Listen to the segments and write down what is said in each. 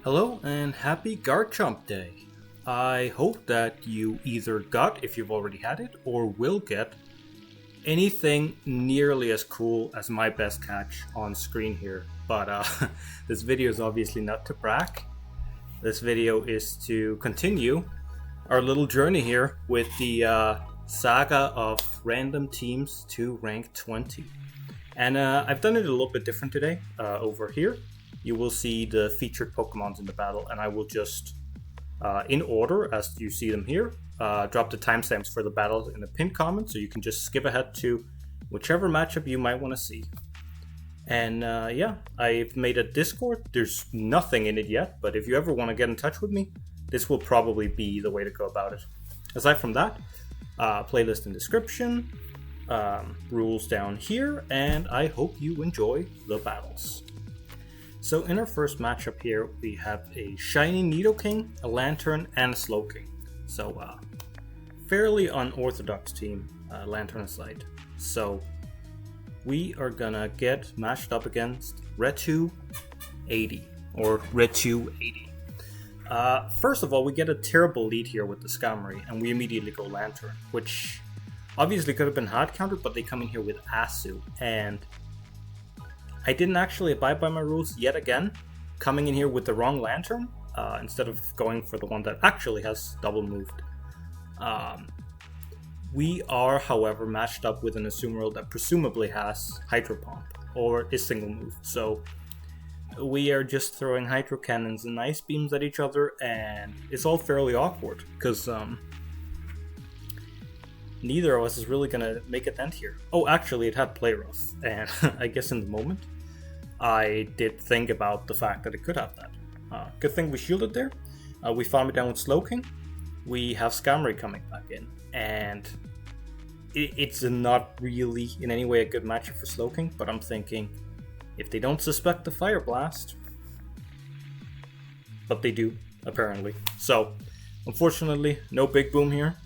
Hello and happy Garchomp Day. I hope that you either got, if you've already had it, or will get anything nearly as cool as my best catch on screen here. But this video is obviously not to brag. This video is to continue our little journey here with the saga of random teams to rank 20. And I've done it a little bit different today. Over here you will see the featured Pokemons in the battle, and I will just, in order as you see them here, drop the timestamps for the battles in the pinned comment, so you can just skip ahead to whichever matchup you might want to see. And yeah, I've made a Discord. There's nothing in it yet, but if you ever want to get in touch with me, this will probably be the way to go about it. Aside from that, playlist in description, rules down here, and I hope you enjoy the battles. So in our first matchup here, we have a shiny Nidoking, a Lantern, and a Slowking. So fairly unorthodox team, Lantern aside. So we are gonna get matched up against Retu 80, or Retu 80. First of all, we get a terrible lead here with the Skarmory, and we immediately go Lantern, which obviously could have been hard countered, but they come in here with Asu, and I didn't actually abide by my rules yet again, coming in here with the wrong Lantern, instead of going for the one that actually has double moved. We are, however, matched up with an Azumarill that presumably has Hydro Pump, or is single moved, so we are just throwing Hydro Cannons and Ice Beams at each other, and it's all fairly awkward, because neither of us is really gonna make a dent here. Oh, actually, it had Play Rough, and I guess in the moment, I did think about the fact that it could have that. Good thing we shielded there. We farm it down with Slowking. We have Skarmory coming back in, and it's not really in any way a good matchup for Slowking, but I'm thinking, if they don't suspect the Fire Blast, but they do, apparently. So, unfortunately, no Big Boom here.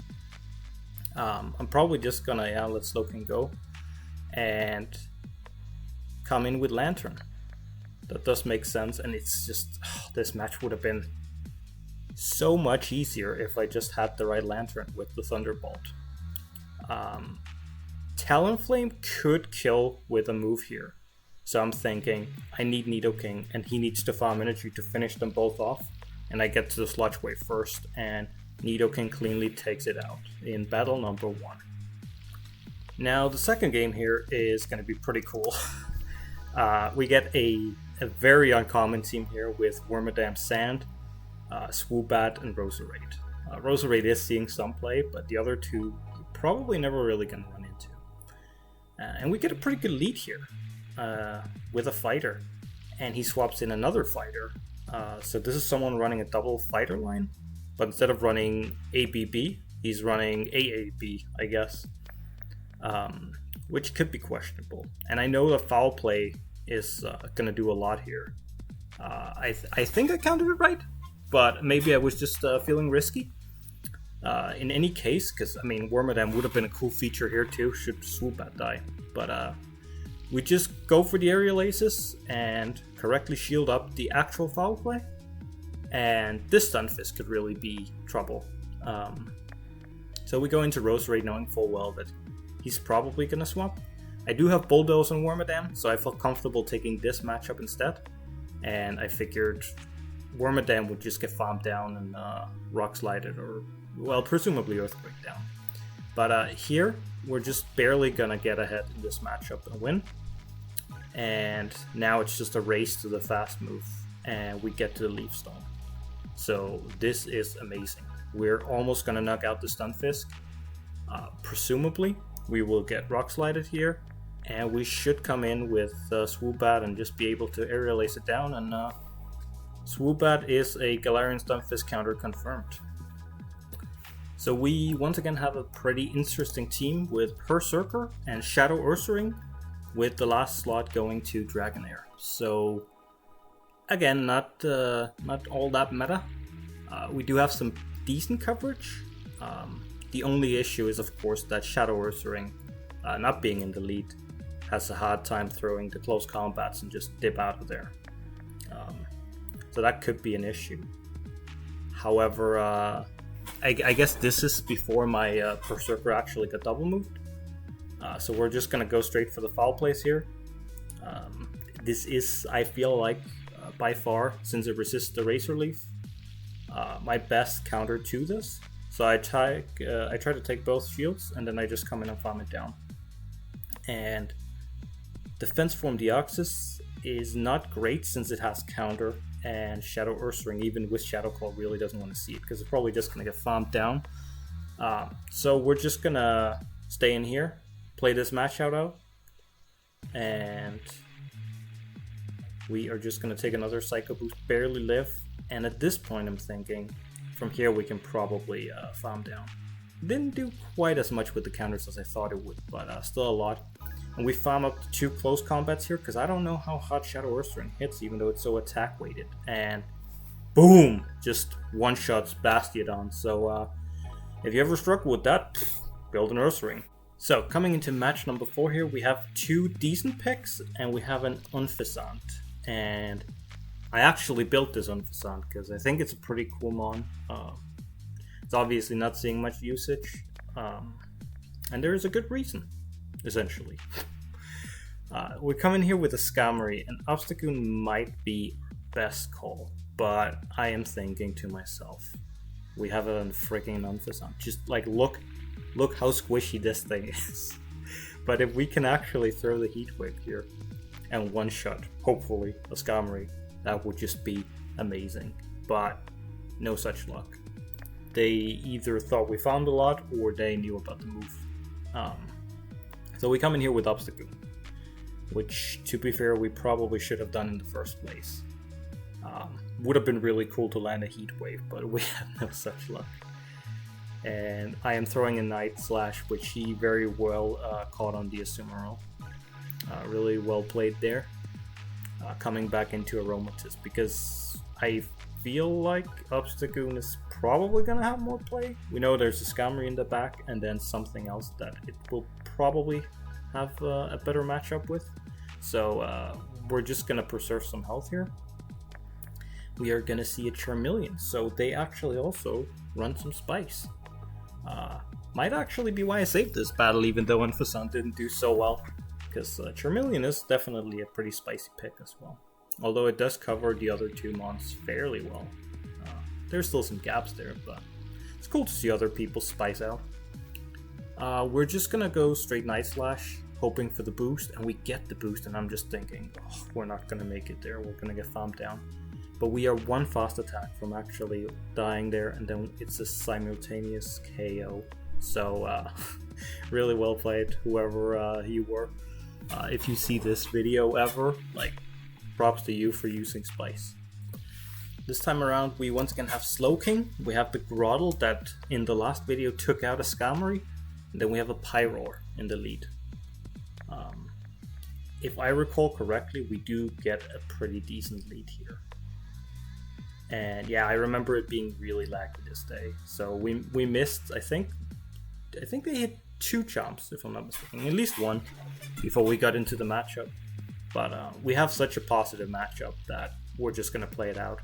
I'm probably just gonna let Slowking go and come in with Lantern. That does make sense, and it's just, this match would have been so much easier if I just had the right Lantern with the Thunderbolt. Talonflame could kill with a move here, so I'm thinking I need Nidoking, and he needs to farm energy to finish them both off, and I get to the Sludge Wave first, and Nidoking cleanly takes it out in battle number 1. Now the second game here is going to be pretty cool. We get a very uncommon team here with Wormadam Sand, Swoobat, and Roserade. Roserade is seeing some play, but the other two you're probably never really going to run into. And we get a pretty good lead here with a fighter, and he swaps in another fighter. So this is someone running a double fighter line, but instead of running ABB, he's running AAB, I guess, which could be questionable. And I know the foul play is going to do a lot here. I think I counted it right, but maybe I was just feeling risky. In any case, because, I mean, Wormadam would have been a cool feature here too, should Swoobat die. But we just go for the Aerial Aces and correctly shield up the actual foul play. And this Stunfisk could really be trouble. So we go into Roserade knowing full well that he's probably going to swap. I do have Bulldoze on Wormadam, so I felt comfortable taking this matchup instead. And I figured Wormadam would just get farmed down and Rock Slided, or, well, presumably Earthquake down. But here, we're just barely going to get ahead in this matchup and win. And now it's just a race to the fast move, and we get to the Leaf Storm. So this is amazing. We're almost going to knock out the Stunfisk. Presumably, we will get Rock Slided here, and we should come in with Swoobat and just be able to Aerial Ace it down, and Swoobat is a Galarian Stunfisk counter confirmed. So we once again have a pretty interesting team with Berserker and Shadow Ursaring, with the last slot going to Dragonair. So again, not all that meta. We do have some decent coverage. The only issue is, of course, that Shadow Ursaring, not being in the lead, has a hard time throwing the close combats and just dip out of there. so that could be an issue. However, I guess this is before my Berserker actually got double moved. So we're just going to go straight for the foul plays here. This is, I feel like, by far, since it resists the Razor Leaf, my best counter to this. So I try to take both shields, and then I just come in and farm it down. And Defense Form Deoxys is not great since it has counter, and Shadow Ursaring, even with Shadow Claw, really doesn't want to see it because it's probably just going to get farmed down. So we're just going to stay in here, play this match out, and we are just going to take another Psycho Boost, barely live, and at this point I'm thinking from here we can probably farm down. Didn't do quite as much with the counters as I thought it would, but still a lot. And we farm up to 2 close combats here because I don't know how hot Shadow Ursaring hits, even though it's so attack weighted. And boom! Just one-shots Bastiodon. So if you ever struggle with that, build an Ursaring. So coming into match number 4 here, we have 2 decent picks and we have an Unfaisant. And I actually built this Unfaisant because I think it's a pretty cool mon. It's obviously not seeing much usage, and there is a good reason. Essentially. We come in here with a Skarmory, and Obstagoon might be best call, but I am thinking to myself, we have a freaking Unfaisant. Just like look how squishy this thing is. But if we can actually throw the Heat Wave here and one shot, hopefully, a Skarmory, that would just be amazing. But no such luck. They either thought we found a lot or they knew about the move. So we come in here with Obstagoon, which, to be fair, we probably should have done in the first place. Would have been really cool to land a Heat Wave, but we had no such luck. And I am throwing a Night Slash, which he very well caught on the Azumarill. Really well played there. Coming back into Aromatisse, because I feel like Obstagoon is probably going to have more play. We know there's a Skarmory in the back, and then something else that it will probably have a better matchup with. So we're just going to preserve some health here. We are going to see a Charmeleon, so they actually also run some Spice. Might actually be why I saved this battle, even though Unfaisant didn't do so well, because Charmeleon is definitely a pretty spicy pick as well. Although it does cover the other 2 mons fairly well. There's still some gaps there, but it's cool to see other people spice out. We're just gonna go straight Night Slash, hoping for the boost, and we get the boost, and I'm just thinking, oh, we're not gonna make it there, we're gonna get farmed down. But we are 1 fast attack from actually dying there, and then it's a simultaneous KO. So, really well played, whoever you were. If you see this video ever, like, props to you for using Spice. This time around, we once again have Slowking. We have the Groddle that in the last video took out a Skarmory. And then we have a Pyroar in the lead. If I recall correctly, we do get a pretty decent lead here. And yeah, I remember it being really laggy this day. So we missed, I think they hit 2 chomps, if I'm not mistaken. At least 1 before we got into the matchup. But we have such a positive matchup that we're just going to play it out.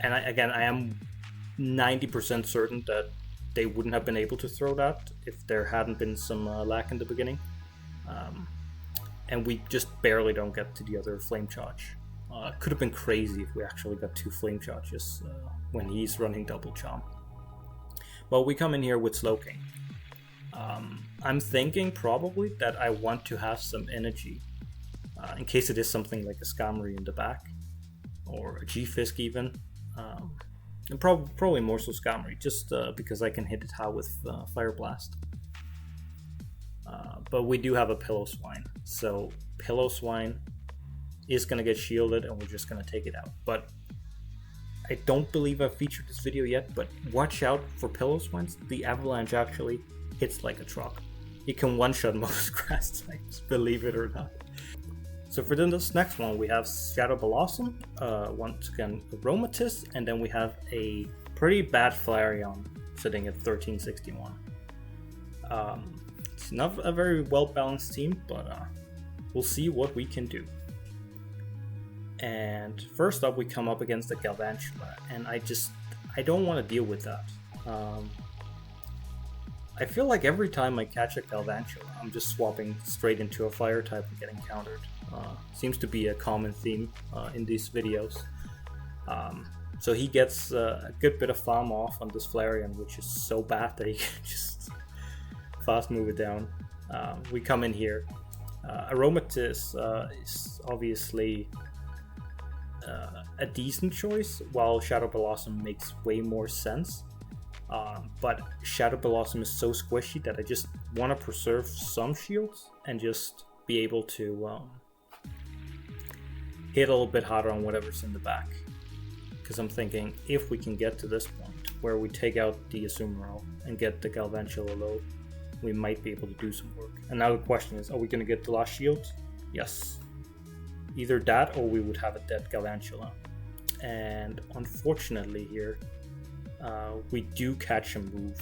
And I am 90% certain that they wouldn't have been able to throw that if there hadn't been some lag in the beginning. And we just barely don't get to the other Flame Charge. Could have been crazy if we actually got 2 Flame Charges when he's running double Chomp. Well, we come in here with Slowking. I'm thinking probably that I want to have some energy in case it is something like a Skarmory in the back, or a G-Fisk even, and probably more so Skarmory, just because I can hit it high with Fire Blast. But we do have a Pillow-Swine, so Pillow-Swine is going to get shielded and we're just going to take it out. But I don't believe I've featured this video yet, but watch out for Pillow-Swines. The Avalanche actually hits like a truck. It can one-shot most grass types, believe it or not. So for this next one, we have Shadow Blossom, once again Aromatisse, and then we have a pretty bad Flareon sitting at 1361. It's not a very well-balanced team, but we'll see what we can do. And first up, we come up against the Galvantula, and I don't want to deal with that. I feel like every time I catch a Galvantula, I'm just swapping straight into a fire type and getting countered. Seems to be a common theme in these videos. So he gets a good bit of farm off on this Flareon, which is so bad that he can just fast move it down. We come in here. Aromatisse is obviously a decent choice, while Shadow Blossom makes way more sense. But Shadow Blossom is so squishy that I just want to preserve some shields and just be able to hit a little bit harder on whatever's in the back. Because I'm thinking, if we can get to this point where we take out the Azumarill and get the Galvantula low, we might be able to do some work. And now the question is, are we going to get the last shield? Yes. Either that or we would have a dead Galvantula. And unfortunately here, we do catch a move,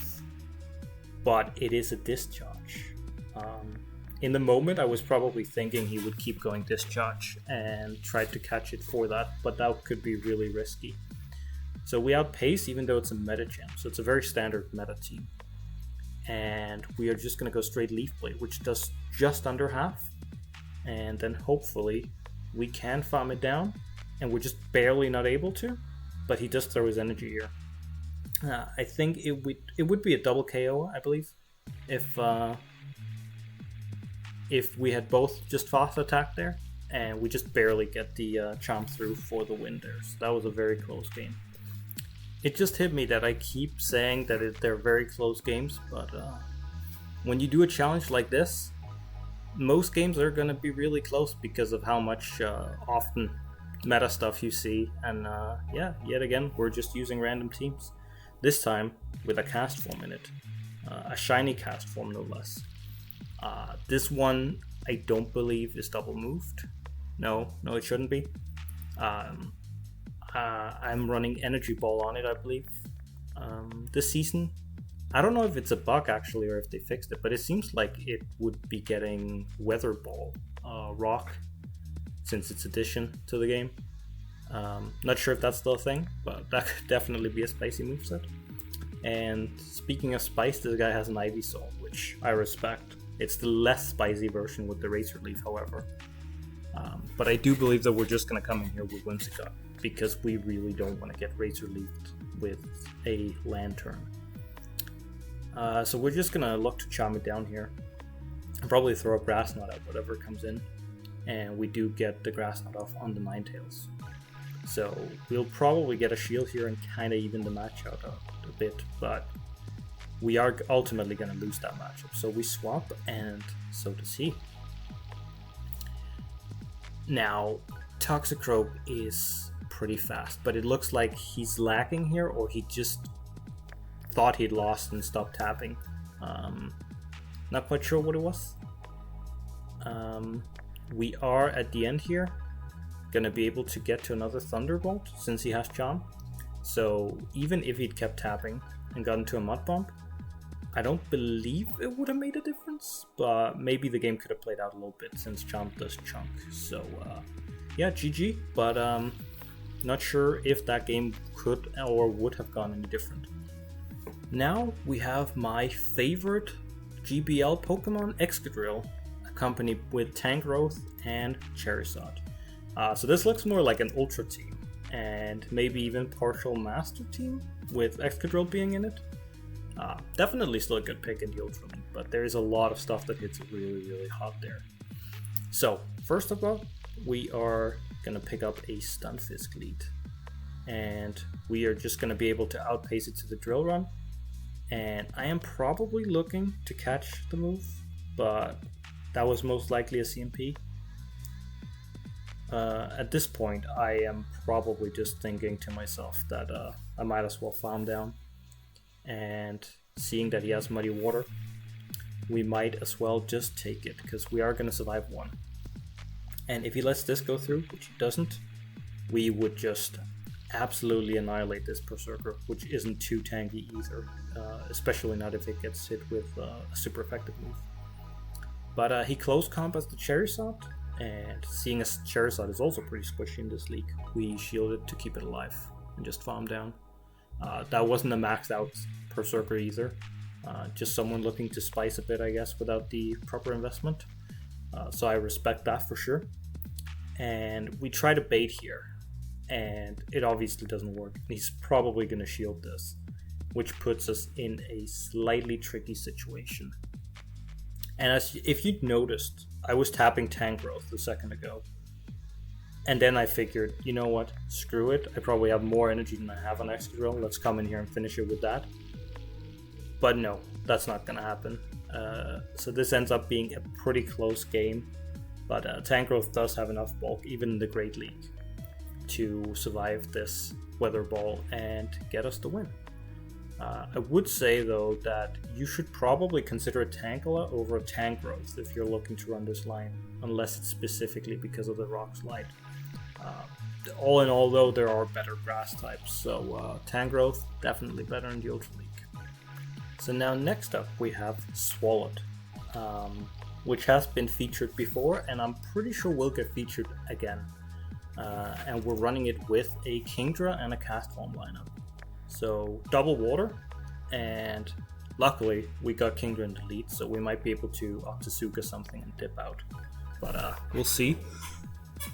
but it is a discharge. In the moment, I was probably thinking he would keep going discharge and try to catch it for that, but that could be really risky. So we outpace, even though it's a meta champ, so it's a very standard meta team. And we are just going to go straight Leaf Blade, which does just under half. And then hopefully we can farm it down, and we're just barely not able to, but he does throw his energy here. I think it would be a double KO, I believe, if we had both just fast attack there, and we just barely get the chomp through for the win there. So that was a very close game. It just hit me that I keep saying that they're very close games, but when you do a challenge like this, most games are going to be really close because of how much often meta stuff you see. And yeah, yet again, we're just using random teams. This time with a cast form in it, a shiny cast form no less. This one I don't believe is double moved. No, it shouldn't be. I'm running Energy Ball on it, I believe. This season, I don't know if it's a bug actually or if they fixed it, but it seems like it would be getting Weather Ball Rock since its addition to the game. Not sure if that's still a thing, but that could definitely be a spicy moveset. And speaking of spice, this guy has an Ivysaur, which I respect. It's the less spicy version with the Razor Leaf, however. But I do believe that we're just going to come in here with Whimsicott, because we really don't want to get Razor Leafed with a Lantern. So we're just going to look to charm it down here. And probably throw a Grass Knot at whatever comes in. And we do get the Grass Knot off on the Ninetales. So we'll probably get a shield here and kind of even the match out a bit, but we are ultimately going to lose that matchup. So we swap, and so does he. Now, Toxicroak is pretty fast, but it looks like he's lacking here, or he just thought he'd lost and stopped tapping. Not quite sure what it was. We are at the end here going to be able to get to another Thunderbolt since he has Charm. So even if he'd kept tapping and gotten to a Mud Bomb, I don't believe it would have made a difference, but maybe the game could have played out a little bit since Charm does chunk. So yeah, GG, but not sure if that game could or would have gone any different. Now we have my favorite GBL Pokemon, Excadrill, accompanied with Tangrowth and Charizard. So this looks more like an Ultra team, and maybe even partial Master team with Excadrill being in it. Definitely still a good pick in the Ultra League, but there's a lot of stuff that hits really, really hot there. So first of all, we are going to pick up a Stunfisk lead, and we are just going to be able to outpace it to the Drill Run. And I am probably looking to catch the move, but that was most likely a CMP. At this point, I am probably just thinking to myself that I might as well farm down. And seeing that he has Muddy Water, we might as well just take it, because we are going to survive one. And if he lets this go through, which he doesn't, we would just absolutely annihilate this Berserker, which isn't too tanky either, especially not if it gets hit with a super effective move. But he close combats the Charizard, And seeing as Charizard is also pretty squishy in this league, we shielded to keep it alive and just farm down. That wasn't a maxed out Berserker either. Just someone looking to spice a bit, I guess, without the proper investment. So I respect that for sure. And we try to bait here, and it obviously doesn't work. He's probably going to shield this, which puts us in a slightly tricky situation. And if you'd noticed, I was tapping Tangrowth a second ago. And then I figured, you know what, screw it. I probably have more energy than I have on Excadrill. Let's come in here and finish it with that. But no, that's not going to happen. So this ends up being a pretty close game. But Tangrowth does have enough bulk, even in the Great League, to survive this Weather Ball and get us the win. I would say, though, that you should probably consider a Tangela over a Tangrowth if you're looking to run this line, unless it's specifically because of the Rock Slide. All in all, though, there are better grass types, so Tangrowth definitely better in the Ultra League. So now next up we have Swallowed, which has been featured before, and I'm pretty sure will get featured again. And we're running it with a Kingdra and a Castform lineup. So double water, and luckily we got Kingdra in the lead, so we might be able to Octasuka something and dip out. But we'll see.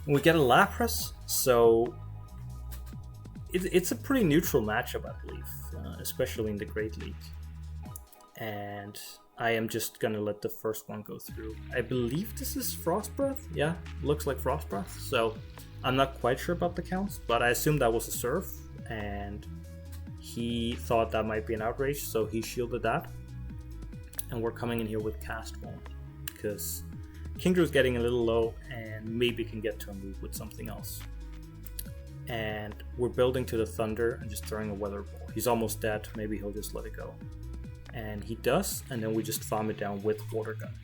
We get a Lapras, so it's a pretty neutral matchup, I believe, especially in the Great League. And I am just gonna let the first one go through. I believe this is Frost Breath. Yeah, looks like Frost Breath. So I'm not quite sure about the counts, but I assume that was a Surf, and he thought that might be an outrage, so he shielded that. And we're coming in here with Castform, because Kingdra's getting a little low, and maybe can get to a move with something else. And we're building to the Thunder and just throwing a Weather Ball. He's almost dead, maybe he'll just let it go. And he does, and then we just farm it down with Water Gun.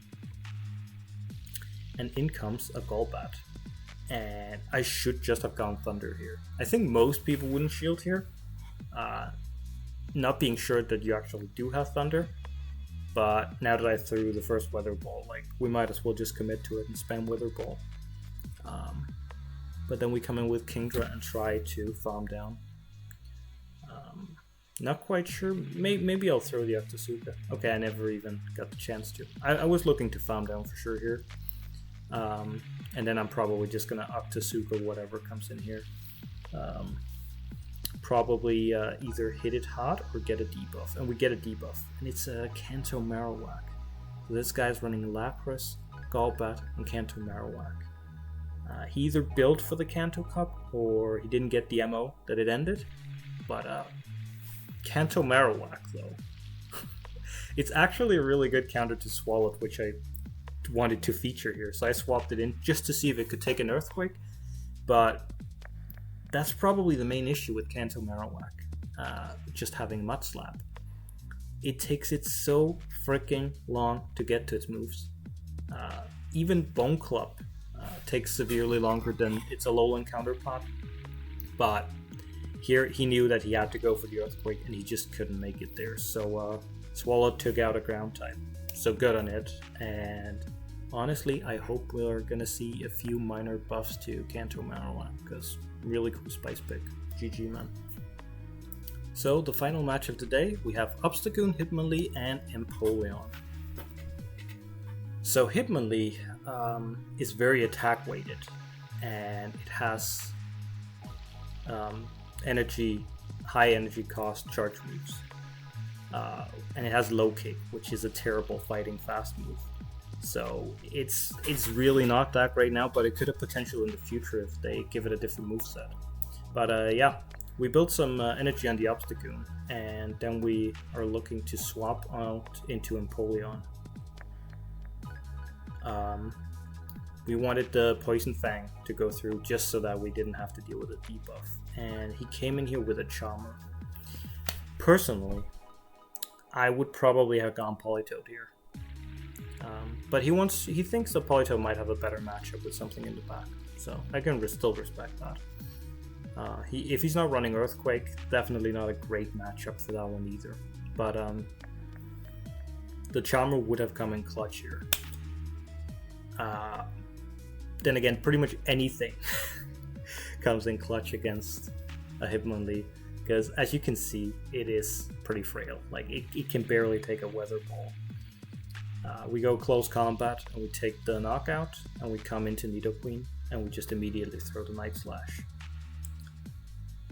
And in comes a Golbat. And I should just have gone Thunder here. I think most people wouldn't shield here. Not being sure that you actually do have Thunder. But now that I threw the first Weather Ball, like, we might as well just commit to it and spam Weather Ball. But then we come in with Kingdra and try to farm down. Not quite sure. Maybe I'll throw the Octasuka. Okay, I never even got the chance to. I was looking to farm down for sure here. And then I'm probably just going to Octasuka whatever comes in here. Probably either hit it hard or get a debuff. And we get a debuff. And it's a Kanto Marowak. So this guy's running Lapras, Golbat, and Kanto Marowak. He either built for the Kanto Cup or he didn't get the MO that it ended. But Kanto Marowak, though. It's actually a really good counter to Swallowed, which I wanted to feature here. So I swapped it in just to see if it could take an Earthquake. But that's probably the main issue with Kanto Marowak. Just having Mud Slap. It takes it so freaking long to get to its moves. Even Bone Club takes severely longer than its Alolan counterpart. But here he knew that he had to go for the Earthquake and he just couldn't make it there. So Swallow took out a ground type. So good on it. And honestly, I hope we're going to see a few minor buffs to Kanto Marowak, because really cool spice pick. GG, man. So the final match of the day, we have Obstagoon, Hitmonlee, and Empoleon. So Hitmonlee is very attack weighted, and it has high energy cost charge moves. And it has low kick, which is a terrible fighting fast move. So it's really not that great now, but it could have potential in the future if they give it a different moveset. But yeah, we built some energy on the Obstagoon, and then we are looking to swap out into Empoleon. We wanted the Poison Fang to go through just so that we didn't have to deal with a debuff. And he came in here with a Charmer. Personally, I would probably have gone Politoed here. But he thinks the Politoed might have a better matchup with something in the back. So I can still respect that. If he's not running Earthquake, definitely not a great matchup for that one either. But the Charmer would have come in clutch here. then again, pretty much anything comes in clutch against a Hitmonlee, because as you can see, it is pretty frail. Like it can barely take a weather ball. We go close combat and we take the knockout, and we come into Nidoqueen and we just immediately throw the Night Slash.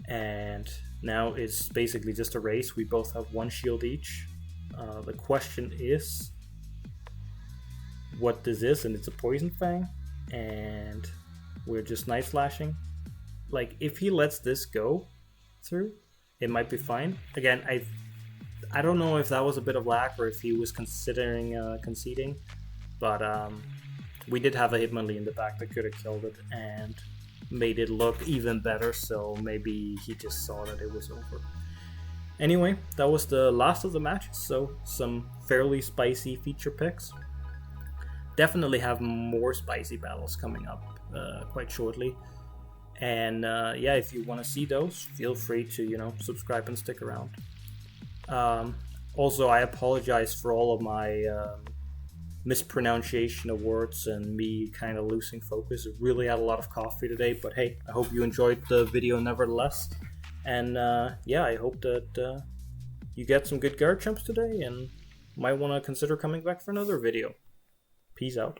And now it's basically just a race. We both have 1 shield each. The question is what this is, and it's a Poison Fang, and we're just Night Slashing. Like, if he lets this go through, it might be fine. Again, I don't know if that was a bit of lag or if he was considering conceding, but we did have a Hitmonlee in the back that could have killed it and made it look even better, so maybe he just saw that it was over. Anyway, that was the last of the matches, so some fairly spicy feature picks. Definitely have more spicy battles coming up quite shortly. And yeah, if you want to see those, feel free to, subscribe and stick around. Also, I apologize for all of my mispronunciation of words and me kind of losing focus. I really had a lot of coffee today, but hey, I hope you enjoyed the video nevertheless. And yeah, I hope that you get some good Garchomps today and might want to consider coming back for another video. Peace out.